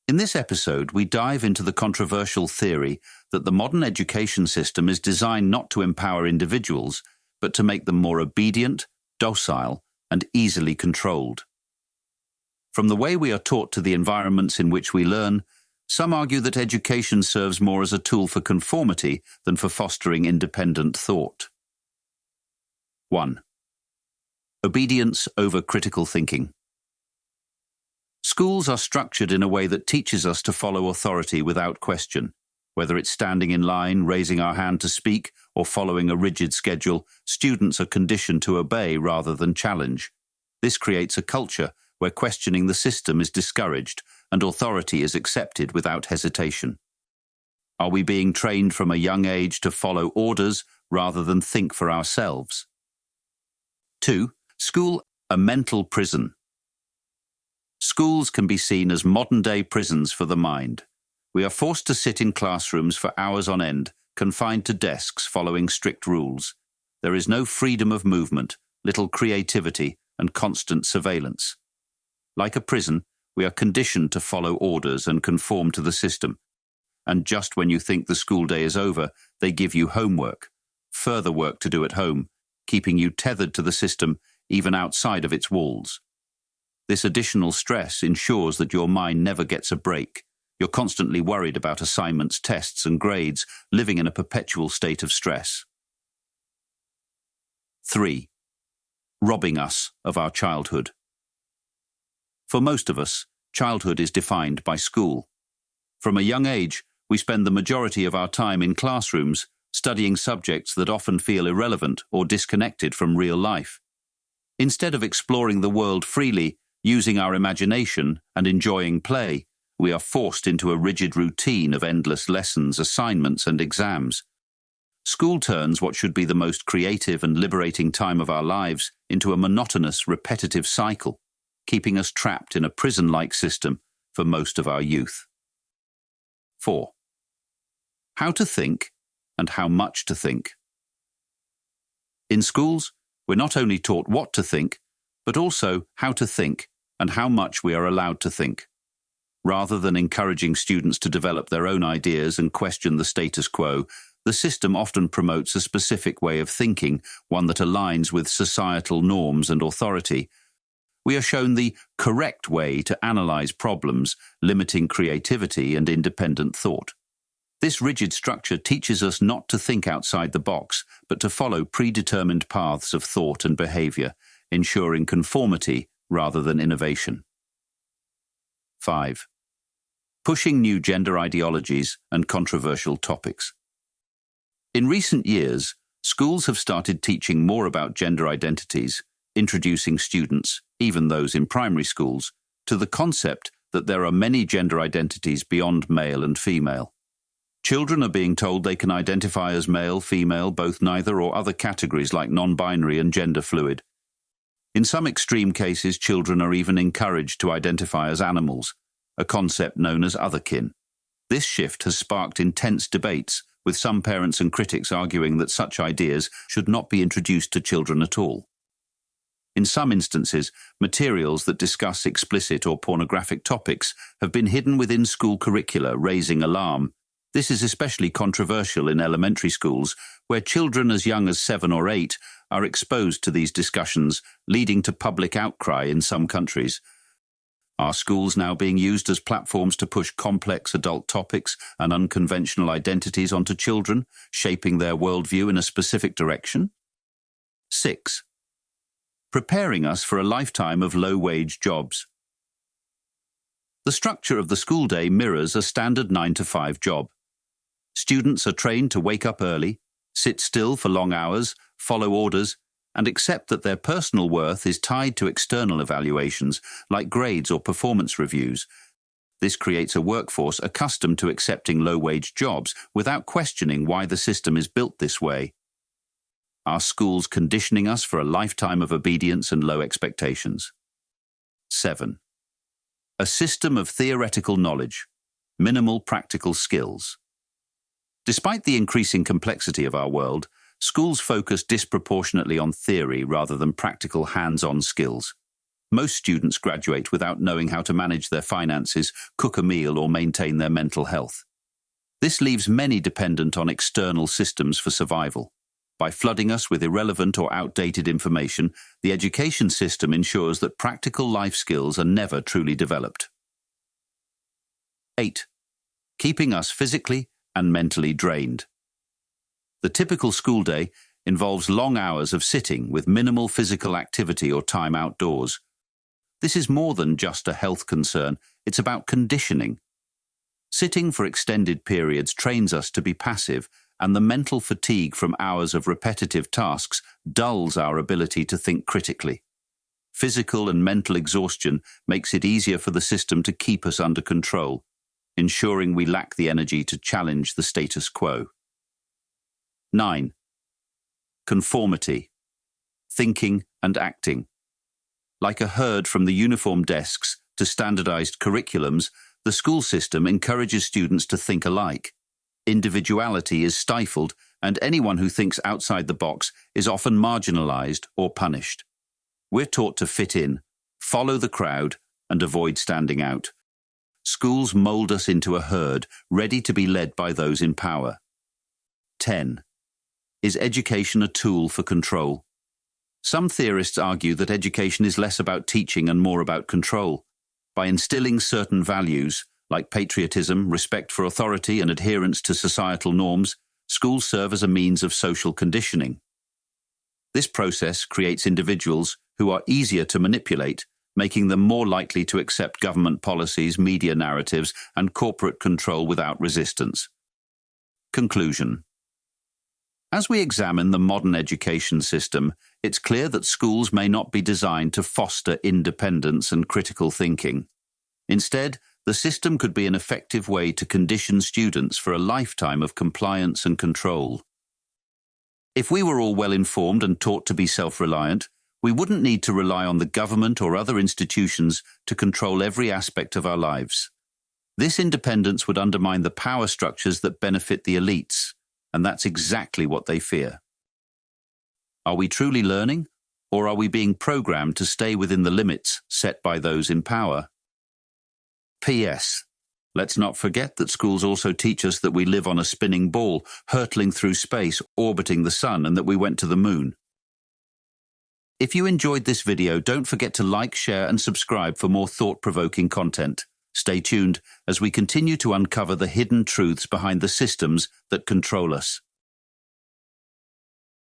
In this episode, we dive into the controversial theory that the modern education system is designed not to empower individuals, but to make them more obedient, docile, and easily controlled. From the way we are taught to the environments in which we learn, some argue that education serves more as a tool for conformity than for fostering independent thought. 1. Obedience over critical thinking. Schools are structured in a way that teaches us to follow authority without question. Whether it's standing in line, raising our hand to speak, or following a rigid schedule, students are conditioned to obey rather than challenge. This creates a culture where questioning the system is discouraged and authority is accepted without hesitation. Are we being trained from a young age to follow orders rather than think for ourselves? 2. School, a mental prison. Schools can be seen as modern-day prisons for the mind. We are forced to sit in classrooms for hours on end, confined to desks following strict rules. There is no freedom of movement, little creativity, and constant surveillance. Like a prison, we are conditioned to follow orders and conform to the system. And just when you think the school day is over, they give you homework, further work to do at home, keeping you tethered to the system even outside of its walls. This additional stress ensures that your mind never gets a break. You're constantly worried about assignments, tests, and grades, living in a perpetual state of stress. 3. Robbing us of our childhood. For most of us, childhood is defined by school. From a young age, we spend the majority of our time in classrooms, studying subjects that often feel irrelevant or disconnected from real life. Instead of exploring the world freely, using our imagination, and enjoying play, we are forced into a rigid routine of endless lessons, assignments, and exams. School turns what should be the most creative and liberating time of our lives into a monotonous, repetitive cycle, keeping us trapped in a prison-like system for most of our youth. 4. How to think and how much to think. In schools, we're not only taught what to think, but also how to think and how much we are allowed to think. Rather than encouraging students to develop their own ideas and question the status quo, the system often promotes a specific way of thinking, one that aligns with societal norms and authority. We are shown the correct way to analyze problems, limiting creativity and independent thought. This rigid structure teaches us not to think outside the box, but to follow predetermined paths of thought and behavior, ensuring conformity rather than innovation. 5. Pushing new gender ideologies and controversial topics. In recent years, schools have started teaching more about gender identities, introducing students, even those in primary schools, to the concept that there are many gender identities beyond male and female. Children are being told they can identify as male, female, both neither, or other categories like non-binary and gender fluid. In some extreme cases, children are even encouraged to identify as animals, a concept known as otherkin. This shift has sparked intense debates, with some parents and critics arguing that such ideas should not be introduced to children at all. In some instances, materials that discuss explicit or pornographic topics have been hidden within school curricula, raising alarm. This is especially controversial in elementary schools, where children as young as 7 or 8 are exposed to these discussions, leading to public outcry in some countries. Are schools now being used as platforms to push complex adult topics and unconventional identities onto children, shaping their worldview in a specific direction? 6. Preparing us for a lifetime of low-wage jobs. The structure of the school day mirrors a standard 9-to-5 job. Students are trained to wake up early, sit still for long hours, follow orders, and accept that their personal worth is tied to external evaluations, like grades or performance reviews. This creates a workforce accustomed to accepting low-wage jobs without questioning why the system is built this way. Are schools conditioning us for a lifetime of obedience and low expectations? 7. A system of theoretical knowledge, minimal practical skills. Despite the increasing complexity of our world, schools focus disproportionately on theory rather than practical hands-on skills. Most students graduate without knowing how to manage their finances, cook a meal, or maintain their mental health. This leaves many dependent on external systems for survival. By flooding us with irrelevant or outdated information, the education system ensures that practical life skills are never truly developed. 8. Keeping us physically and mentally drained. The typical school day involves long hours of sitting with minimal physical activity or time outdoors. This is more than just a health concern, it's about conditioning. Sitting for extended periods trains us to be passive, and the mental fatigue from hours of repetitive tasks dulls our ability to think critically. Physical and mental exhaustion makes it easier for the system to keep us under control, ensuring we lack the energy to challenge the status quo. 9. Conformity. Thinking and acting. Like a herd from the uniform desks to standardized curriculums, the school system encourages students to think alike. Individuality is stifled, and anyone who thinks outside the box is often marginalized or punished. We're taught to fit in, follow the crowd, and avoid standing out. Schools mold us into a herd, ready to be led by those in power. 10. Is education a tool for control? Some theorists argue that education is less about teaching and more about control. By instilling certain values, like patriotism, respect for authority, and adherence to societal norms, schools serve as a means of social conditioning. This process creates individuals who are easier to manipulate, making them more likely to accept government policies, media narratives, and corporate control without resistance. Conclusion. As we examine the modern education system, it's clear that schools may not be designed to foster independence and critical thinking. Instead, the system could be an effective way to condition students for a lifetime of compliance and control. If we were all well-informed and taught to be self-reliant, we wouldn't need to rely on the government or other institutions to control every aspect of our lives. This independence would undermine the power structures that benefit the elites, and that's exactly what they fear. Are we truly learning, or are we being programmed to stay within the limits set by those in power? P.S. Let's not forget that schools also teach us that we live on a spinning ball, hurtling through space, orbiting the sun, and that we went to the moon. If you enjoyed this video, don't forget to like, share, and subscribe for more thought-provoking content. Stay tuned as we continue to uncover the hidden truths behind the systems that control us.